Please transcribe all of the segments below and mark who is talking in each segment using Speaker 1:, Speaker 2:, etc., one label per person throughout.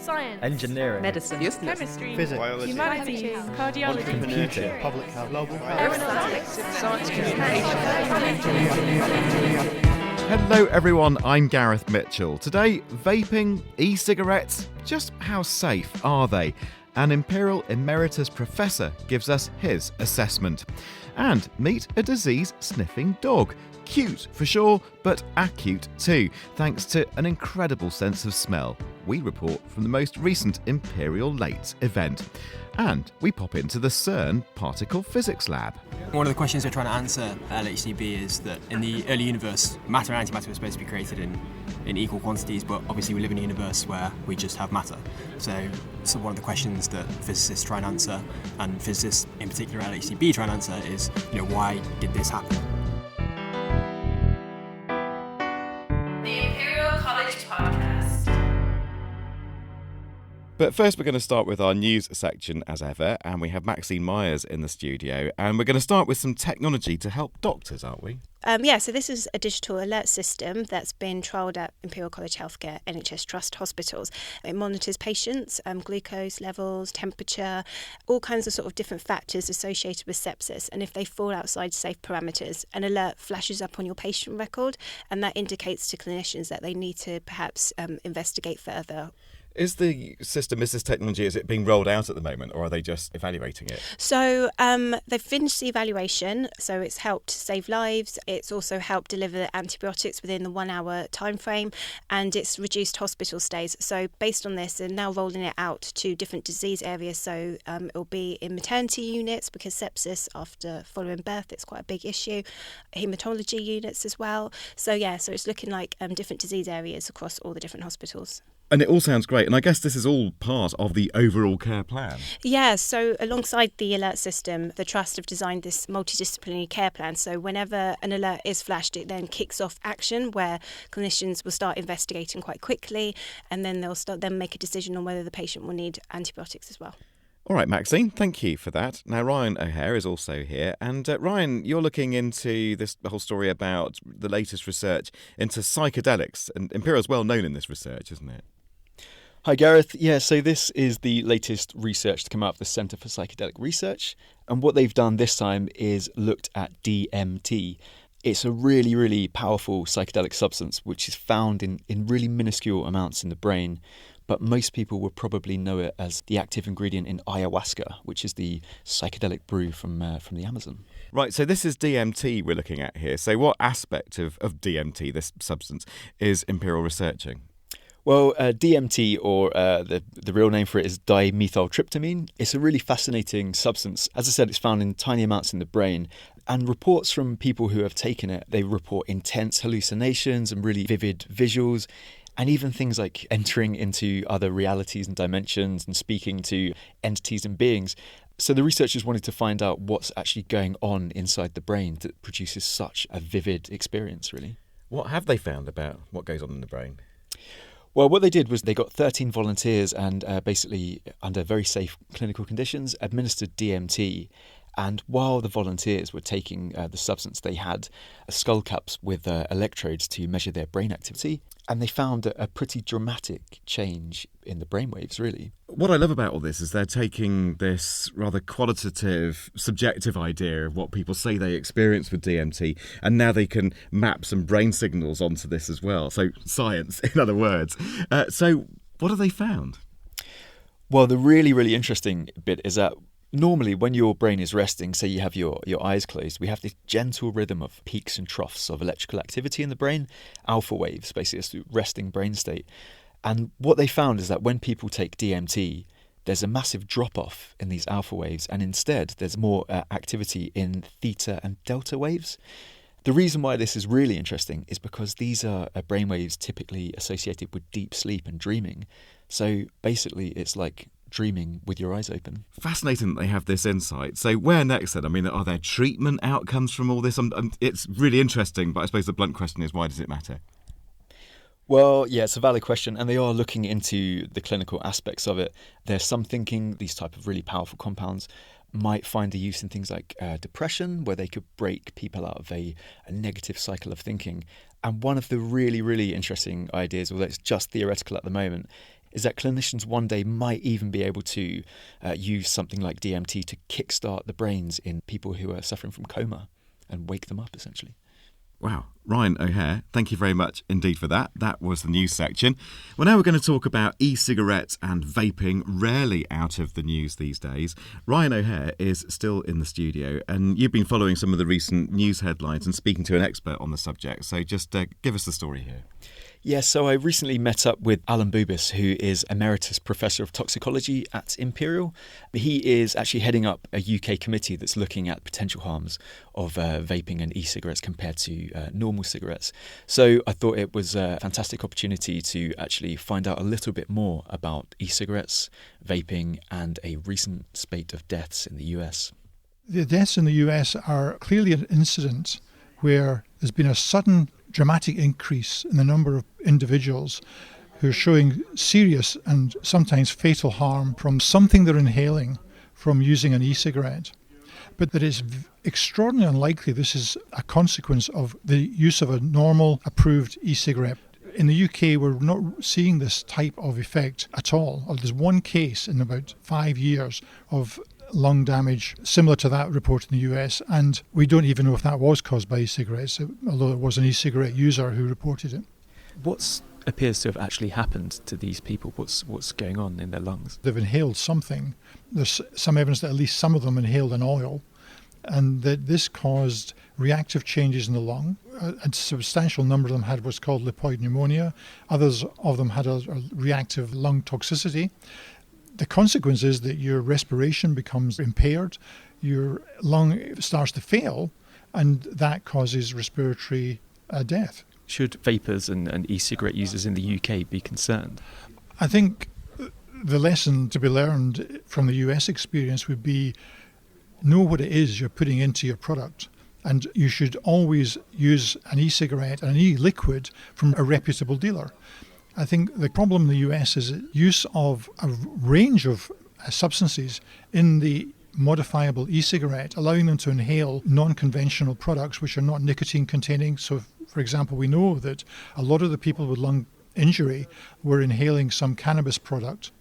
Speaker 1: Science,
Speaker 2: engineering,
Speaker 3: medicine,
Speaker 1: chemistry,
Speaker 4: physics,
Speaker 1: biology, humanities, cardiology,
Speaker 4: computer, public health, global
Speaker 1: science communication.
Speaker 5: Hello everyone, I'm Gareth Mitchell. Today, vaping, e-cigarettes, just how safe are they? An Imperial Emeritus Professor gives us his assessment. And meet a disease-sniffing dog. Cute for sure, but acute too, thanks to an incredible sense of smell. We report from the most recent Imperial Late event. And we pop into the Cern particle physics lab.
Speaker 6: One of the questions we're trying to answer at LHCb is that in the early universe, matter and antimatter were supposed to be created in equal quantities, but obviously we live in a universe where we just have matter. So one of the questions that physicists try and answer, and physicists in particular at LHCb try and answer, is, why did this happen?
Speaker 1: The Imperial College Podcast.
Speaker 5: But first we're going to start with our news section as ever, and we have Maxine Myers in the studio, and we're going to start with some technology to help doctors, aren't we?
Speaker 7: So this is a digital alert system that's been trialled at Imperial College Healthcare NHS Trust hospitals. It monitors patients' glucose levels, temperature, all kinds of sort of different factors associated with sepsis. And if they fall outside safe parameters, an alert flashes up on your patient record, and that indicates to clinicians that they need to perhaps investigate further.
Speaker 5: Is this technology, is it being rolled out at the moment, or are they just evaluating it?
Speaker 7: So they've finished the evaluation, so it's helped save lives. It's also helped deliver antibiotics within the 1 hour time frame, and it's reduced hospital stays. So based on this, they're now rolling it out to different disease areas. So it'll be in maternity units, because sepsis after following birth, it's quite a big issue. Haematology units as well. So it's looking like different disease areas across all the different hospitals.
Speaker 5: And it all sounds great, and I guess this is all part of the overall care plan.
Speaker 7: Yeah, so alongside the alert system, the Trust have designed this multidisciplinary care plan. So whenever an alert is flashed, it then kicks off action where clinicians will start investigating quite quickly, and then they'll make a decision on whether the patient will need antibiotics as well.
Speaker 5: All right, Maxine, thank you for that. Now, Ryan O'Hare is also here. And Ryan, you're looking into this whole story about the latest research into psychedelics. And Imperial's well known in this research, isn't it?
Speaker 8: Hi, Gareth. Yeah, so this is the latest research to come out of the Centre for Psychedelic Research. And what they've done this time is looked at DMT. It's a really, really powerful psychedelic substance which is found in really minuscule amounts in the brain. But most people will probably know it as the active ingredient in ayahuasca, which is the psychedelic brew from the Amazon.
Speaker 5: Right, so this is DMT we're looking at here. So what aspect of DMT, this substance, is Imperial researching?
Speaker 8: Well, DMT, or the real name for it is dimethyltryptamine. It's a really fascinating substance. As I said, it's found in tiny amounts in the brain. And reports from people who have taken it, they report intense hallucinations and really vivid visuals, and even things like entering into other realities and dimensions and speaking to entities and beings. So the researchers wanted to find out what's actually going on inside the brain that produces such a vivid experience, really.
Speaker 5: What have they found about what goes on in the brain?
Speaker 8: Well, what they did was they got 13 volunteers and basically, under very safe clinical conditions, administered DMT. And while the volunteers were taking the substance, they had skull caps with electrodes to measure their brain activity. And they found a pretty dramatic change in the brainwaves, really.
Speaker 5: What I love about all this is they're taking this rather qualitative, subjective idea of what people say they experience with DMT, and now they can map some brain signals onto this as well. So science, in other words. So what have they found?
Speaker 8: Well, the really, really interesting bit is that normally when your brain is resting, say you have your eyes closed, we have this gentle rhythm of peaks and troughs of electrical activity in the brain, alpha waves, basically it's the resting brain state. And what they found is that when people take DMT, there's a massive drop-off in these alpha waves, and instead there's more activity in theta and delta waves. The reason why this is really interesting is because these are brainwaves typically associated with deep sleep and dreaming. So basically it's like dreaming with your eyes open.
Speaker 5: Fascinating that they have this insight. So where next then? I mean, are there treatment outcomes from all this? It's really interesting, but I suppose the blunt question is, why does it matter?
Speaker 8: Well, yeah, it's a valid question, and they are looking into the clinical aspects of it. There's some thinking these type of really powerful compounds might find a use in things like depression, where they could break people out of a negative cycle of thinking. And one of the really, really interesting ideas, although it's just theoretical at the moment, is that clinicians one day might even be able to use something like DMT to kickstart the brains in people who are suffering from coma and wake them up, essentially.
Speaker 5: Wow. Ryan O'Hare, thank you very much indeed for that. That was the news section. Well, now we're going to talk about e-cigarettes and vaping, rarely out of the news these days. Ryan O'Hare is still in the studio, and you've been following some of the recent news headlines and speaking to an expert on the subject. So just give us the story here.
Speaker 8: Yeah, so I recently met up with Alan Bubis, who is Emeritus Professor of Toxicology at Imperial. He is actually heading up a UK committee that's looking at potential harms of vaping and e-cigarettes compared to normal cigarettes. So I thought it was a fantastic opportunity to actually find out a little bit more about e-cigarettes, vaping, and a recent spate of deaths in the US.
Speaker 4: The deaths in the US are clearly an incident where there's been a sudden dramatic increase in the number of individuals who are showing serious and sometimes fatal harm from something they're inhaling from using an e-cigarette. But that it's extraordinarily unlikely this is a consequence of the use of a normal approved e-cigarette. In the UK, we're not seeing this type of effect at all. There's one case in about 5 years of lung damage similar to that report in the US, and we don't even know if that was caused by e-cigarettes, although it was an e-cigarette user who reported it.
Speaker 2: What appears to have actually happened to these people? What's going on in their lungs?
Speaker 4: They've inhaled something. There's some evidence that at least some of them inhaled an oil, and that this caused reactive changes in the lung. A substantial number of them had what's called lipoid pneumonia. Others of them had a reactive lung toxicity. The consequence is that your respiration becomes impaired, your lung starts to fail, and that causes respiratory death.
Speaker 2: Should vapers and e-cigarette users in the UK be concerned?
Speaker 4: I think the lesson to be learned from the US experience would be know what it is you're putting into your product. And you should always use an e-cigarette and an e-liquid from a reputable dealer. I think the problem in the US is the use of a range of substances in the modifiable e-cigarette, allowing them to inhale non-conventional products which are not nicotine containing. So, for example, we know that a lot of the people with lung injury were inhaling some cannabis product.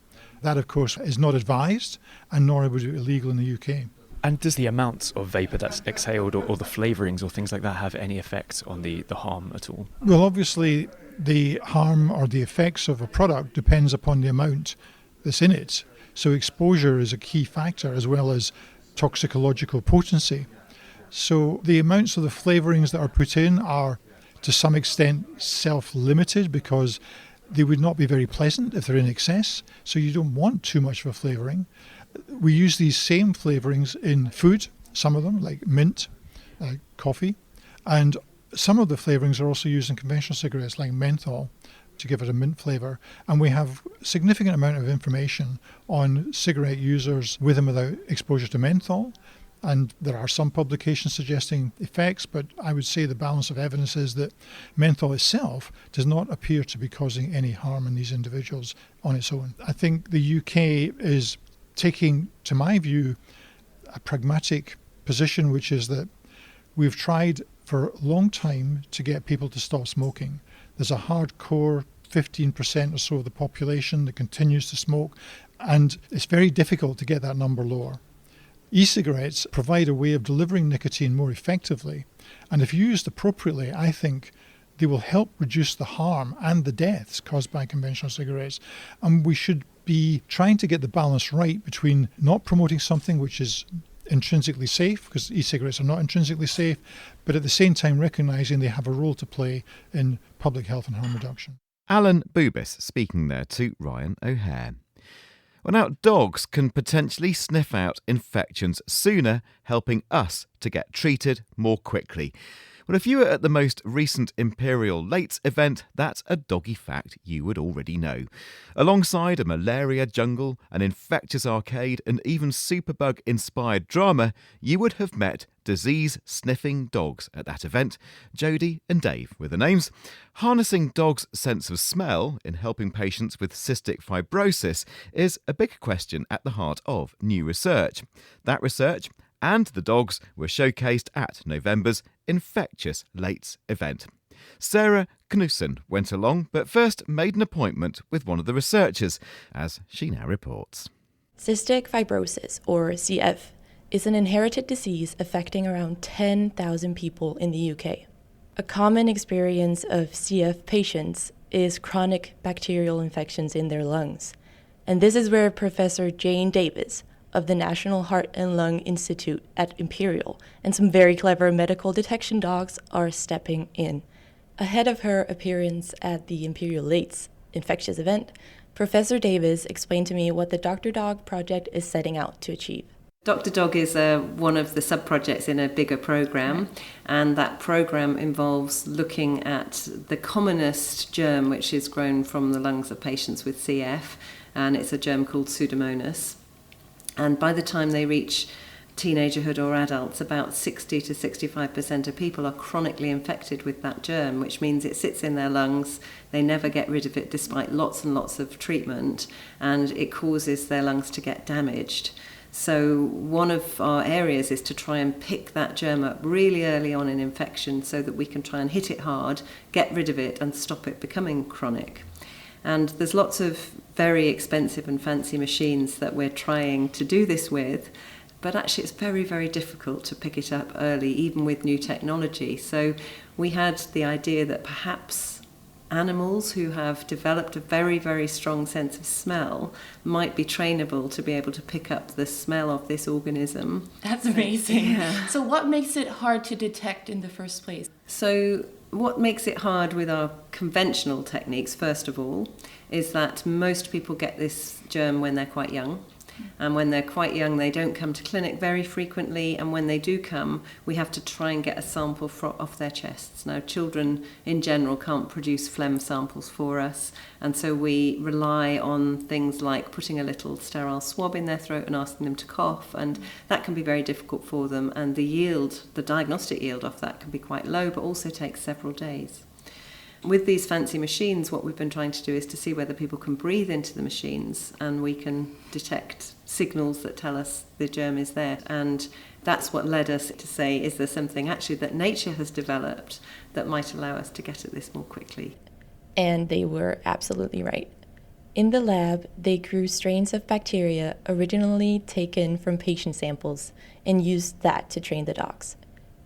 Speaker 4: That, of course, is not advised and nor would it be illegal in the UK.
Speaker 2: And does the amount of vapour that's exhaled or the flavourings or things like that have any effect on the harm at all?
Speaker 4: Well, obviously, the harm or the effects of a product depends upon the amount that's in it. So exposure is a key factor as well as toxicological potency. So the amounts of the flavourings that are put in are to some extent self-limited because they would not be very pleasant if they're in excess. So you don't want too much of a flavouring. We use these same flavourings in food, some of them like mint, coffee, and some of the flavourings are also used in conventional cigarettes like menthol to give it a mint flavour. And we have significant amount of information on cigarette users with and without exposure to menthol. And there are some publications suggesting effects, but I would say the balance of evidence is that menthol itself does not appear to be causing any harm in these individuals on its own. I think the UK is taking, to my view, a pragmatic position, which is that we've tried for a long time to get people to stop smoking. There's a hardcore 15% or so of the population that continues to smoke, and it's very difficult to get that number lower. E-cigarettes provide a way of delivering nicotine more effectively, and if used appropriately, I think they will help reduce the harm and the deaths caused by conventional cigarettes. And we should be trying to get the balance right between not promoting something which is intrinsically safe, because e-cigarettes are not intrinsically safe, but at the same time recognising they have a role to play in public health and harm reduction.
Speaker 5: Alan Bubis speaking there to Ryan O'Hare. Well, now, dogs can potentially sniff out infections sooner, helping us to get treated more quickly. Well, if you were at the most recent Imperial Lates event, that's a doggy fact you would already know. Alongside a malaria jungle, an infectious arcade, and even superbug-inspired drama, you would have met disease-sniffing dogs at that event. Jodie and Dave were the names. Harnessing dogs' sense of smell in helping patients with cystic fibrosis is a big question at the heart of new research. That research and the dogs were showcased at November's Infectious Lates event. Sarah Knudsen went along, but first made an appointment with one of the researchers, as she now reports.
Speaker 3: Cystic fibrosis, or CF, is an inherited disease affecting around 10,000 people in the UK. A common experience of CF patients is chronic bacterial infections in their lungs. And this is where Professor Jane Davis of the National Heart and Lung Institute at Imperial and some very clever medical detection dogs are stepping in. Ahead of her appearance at the Imperial Lates infectious event, Professor Davis explained to me what the Dr. Dog project is setting out to achieve.
Speaker 9: Dr. Dog is one of the sub-projects in a bigger program, and that program involves looking at the commonest germ which is grown from the lungs of patients with CF, and it's a germ called Pseudomonas. And by the time they reach teenagerhood or adults, about 60 to 65% of people are chronically infected with that germ, which means it sits in their lungs, they never get rid of it despite lots and lots of treatment, and it causes their lungs to get damaged. So one of our areas is to try and pick that germ up really early on in infection so that we can try and hit it hard, get rid of it and stop it becoming chronic. And there's lots of very expensive and fancy machines that we're trying to do this with, but actually it's very, very difficult to pick it up early, even with new technology. So we had the idea that perhaps animals who have developed a very, very strong sense of smell might be trainable to be able to pick up the smell of this organism.
Speaker 10: That's amazing.
Speaker 9: Yeah.
Speaker 10: So what makes it hard to detect in the first place?
Speaker 9: So what makes it hard with our conventional techniques, first of all, is that most people get this germ when they're quite young. And when they're quite young, they don't come to clinic very frequently, and when they do come, we have to try and get a sample off their chests. Now, children in general can't produce phlegm samples for us, and so we rely on things like putting a little sterile swab in their throat and asking them to cough, and that can be very difficult for them, and the diagnostic yield off that can be quite low, but also takes several days. With these fancy machines, what we've been trying to do is to see whether people can breathe into the machines, and we can detect signals that tell us the germ is there. And that's what led us to say, is there something actually that nature has developed that might allow us to get at this more quickly?
Speaker 3: And they were absolutely right. In the lab, they grew strains of bacteria originally taken from patient samples and used that to train the dogs.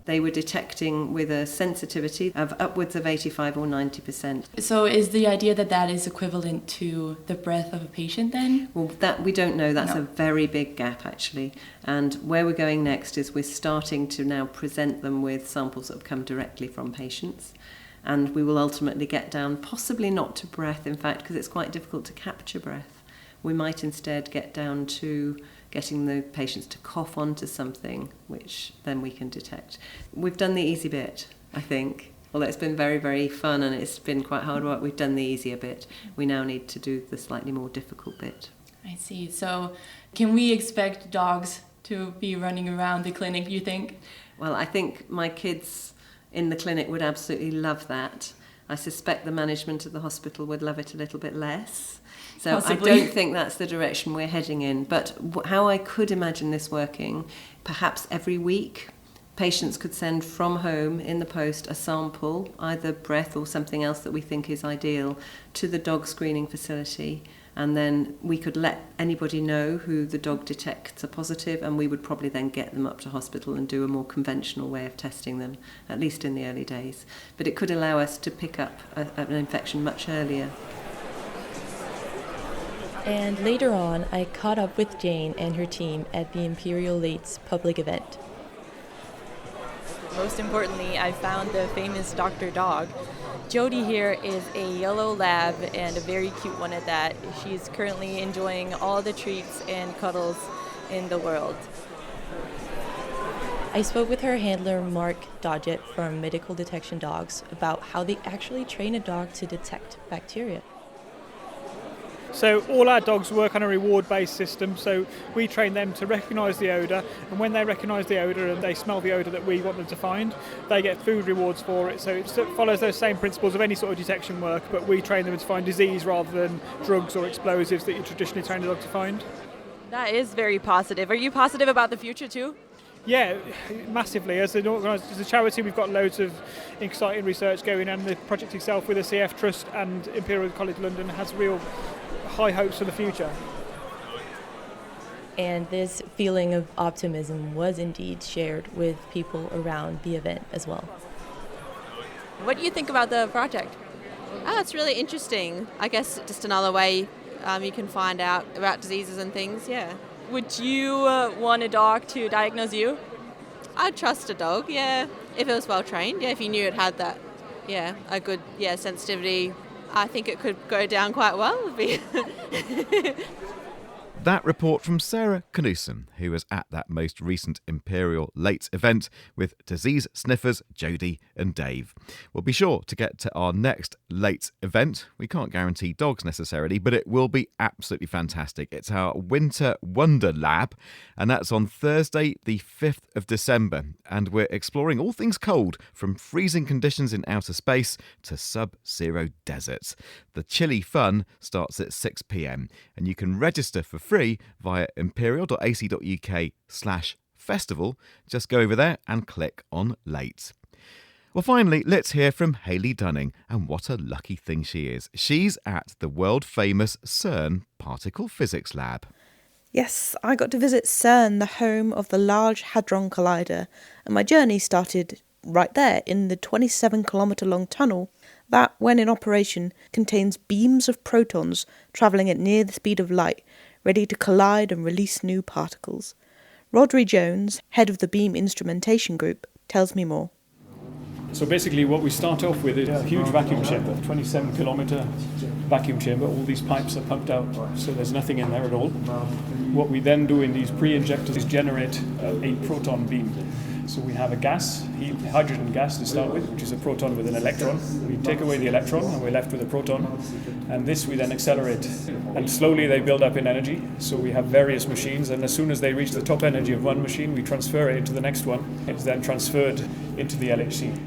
Speaker 9: They were detecting with a sensitivity of upwards of 85 or 90%.
Speaker 10: So is the idea that that is equivalent to the breath of a patient then?
Speaker 9: Well, that we don't know. That's a very big gap, actually. And where we're going next is we're starting to now present them with samples that have come directly from patients. And we will ultimately get down, possibly not to breath, in fact, because it's quite difficult to capture breath. We might instead get down to getting the patients to cough onto something, which then we can detect. We've done the easy bit, I think. Although it's been very, very fun and it's been quite hard work, we've done the easier bit. We now need to do the slightly more difficult bit.
Speaker 10: I see. So can we expect dogs to be running around the clinic, you think?
Speaker 9: Well, I think my kids in the clinic would absolutely love that. I suspect the management of the hospital would love it a little bit less. So possibly. I don't think that's the direction we're heading in. But how I could imagine this working, perhaps every week, patients could send from home in the post a sample, either breath or something else that we think is ideal, to the dog screening facility. And then we could let anybody know who the dog detects are positive, and we would probably then get them up to hospital and do a more conventional way of testing them, at least in the early days. But it could allow us to pick up an infection much earlier.
Speaker 3: And later on, I caught up with Jane and her team at the Imperial Lates public event.
Speaker 11: Most importantly, I found the famous Dr. Dog. Jody here is a yellow lab, and a very cute one at that. She's currently enjoying all the treats and cuddles in the world.
Speaker 3: I spoke with her handler, Mark Dodgett from Medical Detection Dogs, about how they actually train a dog to detect bacteria.
Speaker 12: So all our dogs work on a reward-based system, so we train them to recognise the odour, and when they recognise the odour and they smell the odour that we want them to find, they get food rewards for it. So it follows those same principles of any sort of detection work, but we train them to find disease rather than drugs or explosives that you traditionally train a dog to find.
Speaker 11: That is very positive. Are you positive about the future too?
Speaker 12: Yeah, massively. As a charity, we've got loads of exciting research going on. The project itself with the CF Trust and Imperial College London has real high hopes for the future.
Speaker 3: And this feeling of optimism was indeed shared with people around the event as well.
Speaker 11: What do you think about the project?
Speaker 13: It's really interesting. I guess just another way you can find out about diseases and things, yeah.
Speaker 11: Would you want a dog to diagnose you?
Speaker 13: I'd trust a dog, yeah, if it was well trained. Yeah, if you knew it had that, yeah, a good, sensitivity. I think it could go down quite well.
Speaker 5: That report from Sarah Knudsen, who was at that most recent Imperial Late event with disease sniffers Jodie and Dave. We'll be sure to get to our next Late event. We can't guarantee dogs necessarily, but it will be absolutely fantastic. It's our Winter Wonder Lab, and that's on Thursday, the 5th of December. And we're exploring all things cold, from freezing conditions in outer space to sub-zero deserts. The chilly fun starts at 6 p.m, and you can register for free via imperial.ac.uk/festival. Just go over there and click on Late. Well, finally, let's hear from Hayley Dunning, and what a lucky thing she is. She's at the world-famous Cern Particle Physics Lab.
Speaker 14: Yes, I got to visit Cern, the home of the Large Hadron Collider, and my journey started right there in the 27-kilometre-long tunnel that, when in operation, contains beams of protons travelling at near the speed of light, ready to collide and release new particles. Rodri Jones, head of the Beam Instrumentation Group, tells me more.
Speaker 15: So basically what we start off with is a huge vacuum chamber, 27-kilometre vacuum chamber. All these pipes are pumped out, so there's nothing in there at all. What we then do in these pre-injectors is generate a proton beam. So we have a gas, hydrogen gas to start with, which is a proton with an electron. We take away the electron and we're left with a proton, and this we then accelerate. And slowly they build up in energy, so we have various machines, and as soon as they reach the top energy of one machine, we transfer it into the next one. It's then transferred into the LHC.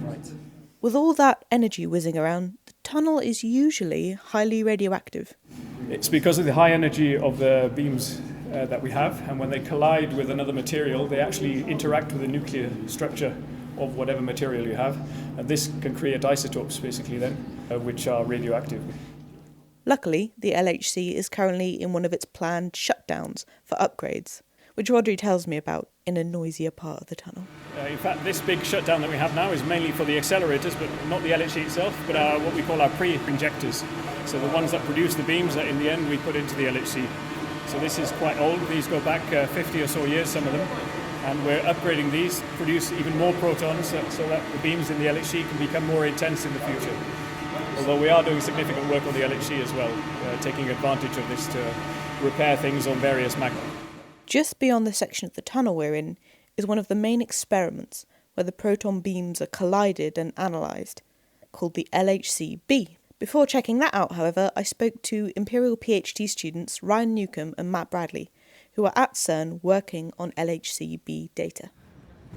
Speaker 14: With all that energy whizzing around, the tunnel is usually highly radioactive.
Speaker 15: It's because of the high energy of the beams that we have, and when they collide with another material, they actually interact with the nuclear structure of whatever material you have, and this can create isotopes basically then, which are radioactive.
Speaker 14: Luckily, the LHC is currently in one of its planned shutdowns for upgrades, which Rodri tells me about in a noisier part of the tunnel.
Speaker 15: In fact, this big shutdown that we have now is mainly for the accelerators, but not the LHC itself, but what we call our pre-injectors. So the ones that produce the beams that in the end we put into the LHC. So this is quite old. These go back 50 or so years, some of them. And we're upgrading these, produce even more protons so that the beams in the LHC can become more intense in the future. Although we are doing significant work on the LHC as well, taking advantage of this to repair things on various magnets.
Speaker 14: Just beyond the section of the tunnel we're in is one of the main experiments where the proton beams are collided and analysed, called the LHC-B. Before checking that out, however, I spoke to Imperial PhD students Ryan Newcomb and Matt Bradley, who are at Cern working on LHC-B data.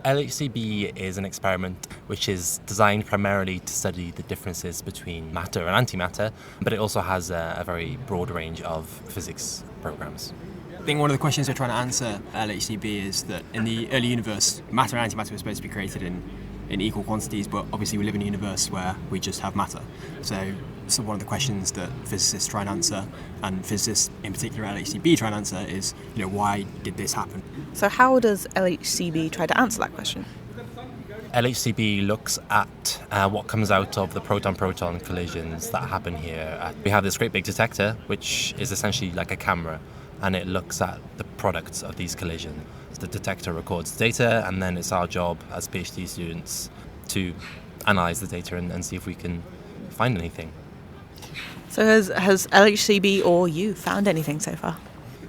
Speaker 16: LHC-B is an experiment which is designed primarily to study the differences between matter and antimatter, but it also has a very broad range of physics programs.
Speaker 6: I think one of the questions we're trying to answer at LHC-B is that in the early universe, matter and antimatter were supposed to be created in equal quantities, but obviously we live in a universe where we just have matter. So one of the questions that physicists try and answer, and physicists in particular at LHC-B try and answer, is, why did this happen?
Speaker 14: So how does LHC-B try to answer that question?
Speaker 16: LHC-B looks at what comes out of the proton-proton collisions that happen here. We have this great big detector, which is essentially like a camera, and it looks at the products of these collisions. The detector records data, and then it's our job as PhD students to analyse the data and see if we can find anything.
Speaker 14: So has LHC-B or you found anything so far?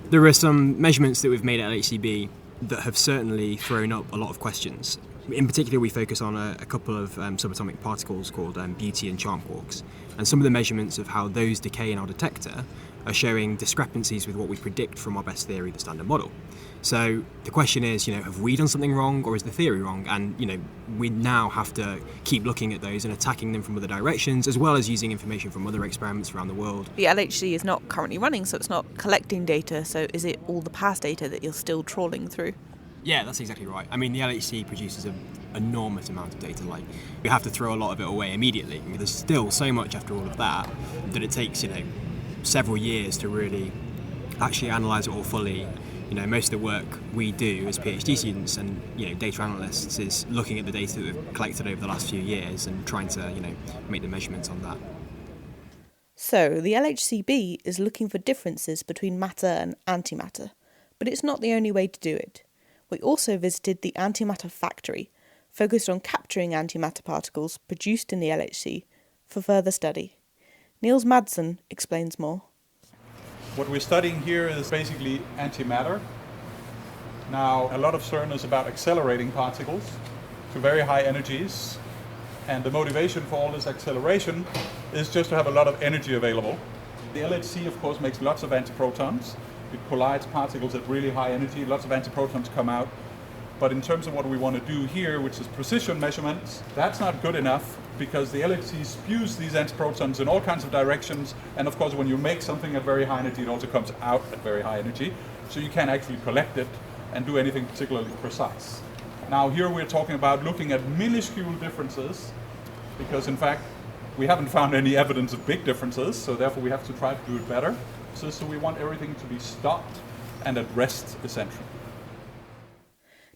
Speaker 6: There are some measurements that we've made at LHC-B that have certainly thrown up a lot of questions. In particular, we focus on a couple of subatomic particles called beauty and charm quarks. And some of the measurements of how those decay in our detector are showing discrepancies with what we predict from our best theory, the standard model. So the question is, have we done something wrong, or is the theory wrong? And, we now have to keep looking at those and attacking them from other directions, as well as using information from other experiments around the world.
Speaker 14: The LHC is not currently running, so it's not collecting data. So is it all the past data that you're still trawling through?
Speaker 6: Yeah, that's exactly right. I mean, the LHC produces an enormous amount of data. Like, we have to throw a lot of it away immediately. I mean, there's still so much after all of that it takes, several years to really actually analyse it all fully. Most of the work we do as PhD students and, data analysts is looking at the data that we've collected over the last few years and trying to, make the measurements on that.
Speaker 14: So, the LHCb is looking for differences between matter and antimatter, but it's not the only way to do it. We also visited the antimatter factory, focused on capturing antimatter particles produced in the LHC for further study. Niels Madsen explains more.
Speaker 17: What we're studying here is basically antimatter. Now, a lot of Cern is about accelerating particles to very high energies, and the motivation for all this acceleration is just to have a lot of energy available. The LHC, of course, makes lots of antiprotons. It collides particles at really high energy, lots of antiprotons come out. But in terms of what we want to do here, which is precision measurements, that's not good enough because the LHC spews these antiprotons in all kinds of directions. And of course, when you make something at very high energy, it also comes out at very high energy. So you can't actually collect it and do anything particularly precise. Now here we're talking about looking at minuscule differences because in fact, we haven't found any evidence of big differences. So therefore we have to try to do it better. So we want everything to be stopped and at rest, essentially.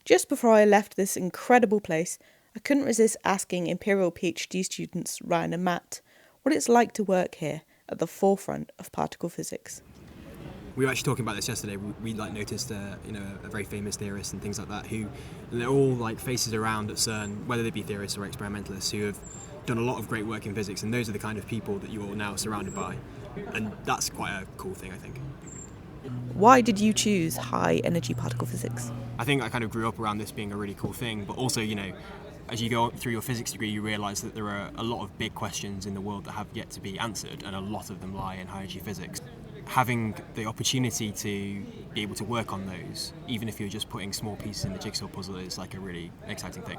Speaker 14: Just before I left this incredible place, I couldn't resist asking Imperial PhD students Ryan and Matt what it's like to work here at the forefront of particle physics.
Speaker 6: We were actually talking about this yesterday. We noticed a very famous theorist and things like that who they're all faces around at Cern, whether they be theorists or experimentalists, who have done a lot of great work in physics, and those are the kind of people that you're now surrounded by, and that's quite a cool thing, I think.
Speaker 14: Why did you choose high energy particle physics?
Speaker 6: I think I kind of grew up around this being a really cool thing, but also, as you go through your physics degree, you realise that there are a lot of big questions in the world that have yet to be answered, and a lot of them lie in high energy physics. Having the opportunity to be able to work on those, even if you're just putting small pieces in the jigsaw puzzle, is a really exciting thing.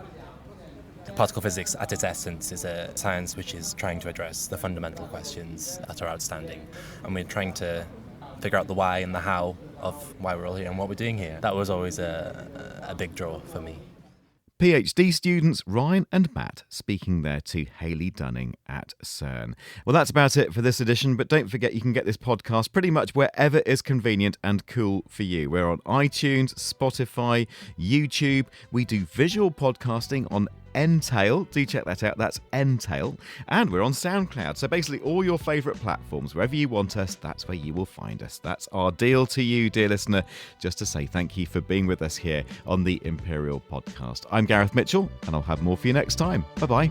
Speaker 16: Particle physics, at its essence, is a science which is trying to address the fundamental questions that are outstanding, and we're trying to figure out the why and the how of why we're all here and what we're doing here. That was always a big draw for me.
Speaker 5: PhD students Ryan and Matt speaking there to Hayley Dunning at Cern. Well, that's about it for this edition, but don't forget you can get this podcast pretty much wherever is convenient and cool for you. We're on iTunes, Spotify, YouTube. We do visual podcasting on Entail. Do check that out. That's Entail. And we're on SoundCloud. So basically all your favourite platforms, wherever you want us, that's where you will find us. That's our deal to you, dear listener, just to say thank you for being with us here on the Imperial Podcast. I'm Gareth Mitchell, and I'll have more for you next time. Bye-bye.